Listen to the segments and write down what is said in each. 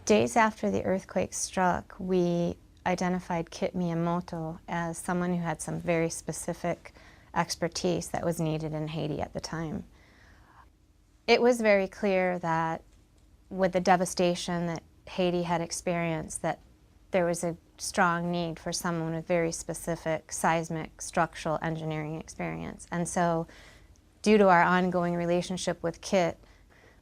Days after the earthquake struck, we identified Kit Miyamoto as someone who had some very specific expertise that was needed in Haiti at the time. It was very clear that with the devastation that Haiti had experienced, that there was a strong need for someone with very specific seismic structural engineering experience. And so, due to our ongoing relationship with Kit,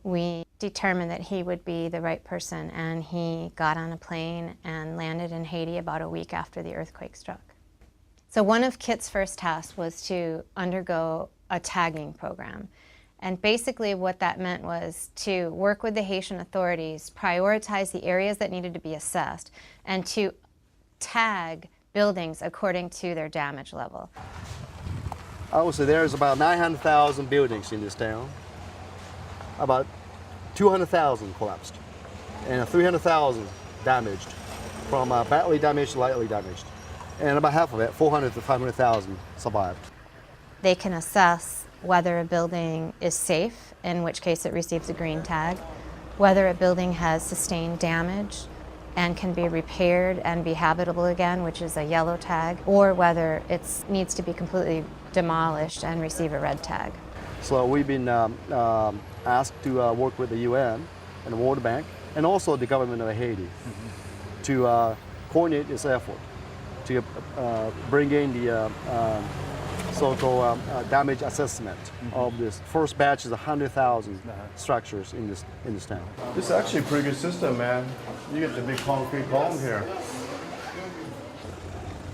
we determined that he would be the right person, and he got on a plane and landed in Haiti about a week after the earthquake struck. So one of Kit's first tasks was to undergo a tagging program. And basically what that meant was to work with the Haitian authorities, prioritize the areas that needed to be assessed, and to tag buildings according to their damage level. I would say there's about 900,000 buildings in this town. About 200,000 collapsed, and 300,000 damaged, from badly damaged to lightly damaged. And about half of it, 400 to 500,000, survived. They can assess whether a building is safe, in which case it receives a green tag, whether a building has sustained damage and can be repaired and be habitable again, which is a yellow tag, or whether it needs to be completely demolished and receive a red tag. So we've been asked to work with the UN and the World Bank, and also the government of Haiti, to coordinate this effort, to bring in the so-called damage assessment of this. First batch is 100,000 structures in this town. This is actually a pretty good system, man. You get the big concrete column here.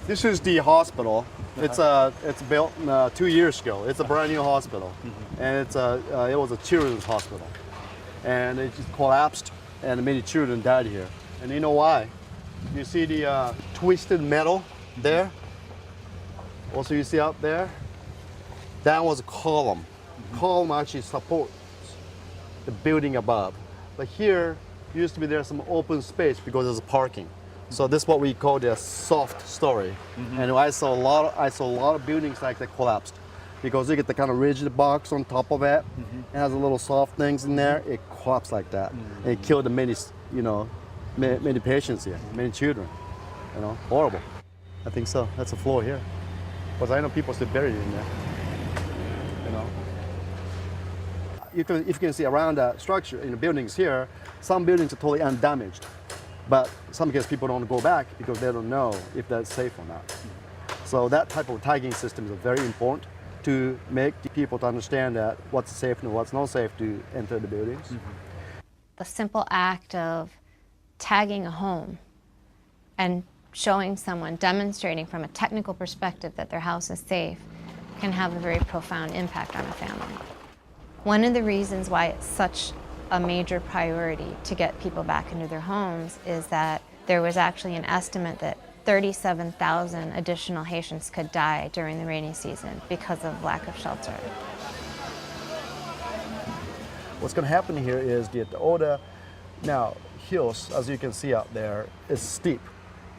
This is the hospital. It's built 2 years ago. It's a brand new hospital, and it was a children's hospital, and it just collapsed, and many children died here. And you know why? You see the twisted metal there. Also, you see up there. That was a column. Column actually supports the building above, but here used to be there some open space because there's parking. So this is what we call the soft story. And I saw a lot of buildings like that collapsed because you get the kind of rigid box on top of it. It has a little soft things in there. It collapsed like that. And it killed many, many patients here, many children. Horrible. I think so. That's the floor here. Because I know people still buried in there. If you can see around the structure in the buildings here, some buildings are totally undamaged. But some cases people don't go back because they don't know if that's safe or not. So that type of tagging system is very important to make the people to understand that what's safe and what's not safe to enter the buildings. The simple act of tagging a home and showing someone, demonstrating from a technical perspective that their house is safe, can have a very profound impact on a family. One of the reasons why it's such a major priority to get people back into their homes is that there was actually an estimate that 37,000 additional Haitians could die during the rainy season because of lack of shelter. What's going to happen here is that all the hills, as you can see out there, is steep,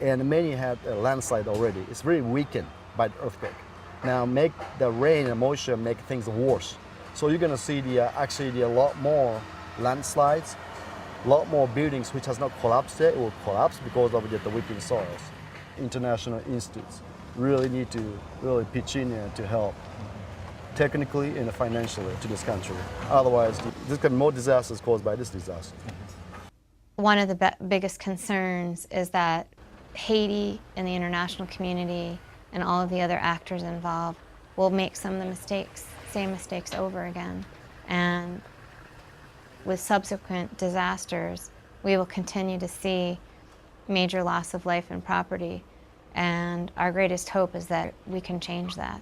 and many had a landslide already. It's very weakened by the earthquake. Now, make the rain and moisture make things worse. So you're going to see actually a lot more landslides, a lot more buildings which has not collapsed yet. It will collapse because of the weakened soils. International institutes really need to pitch in to help technically and financially to this country. Otherwise, there's going to be more disasters caused by this disaster. One of the biggest concerns is that Haiti and the international community and all of the other actors involved will make some of the same mistakes over again. And with subsequent disasters, we will continue to see major loss of life and property. And our greatest hope is that we can change that.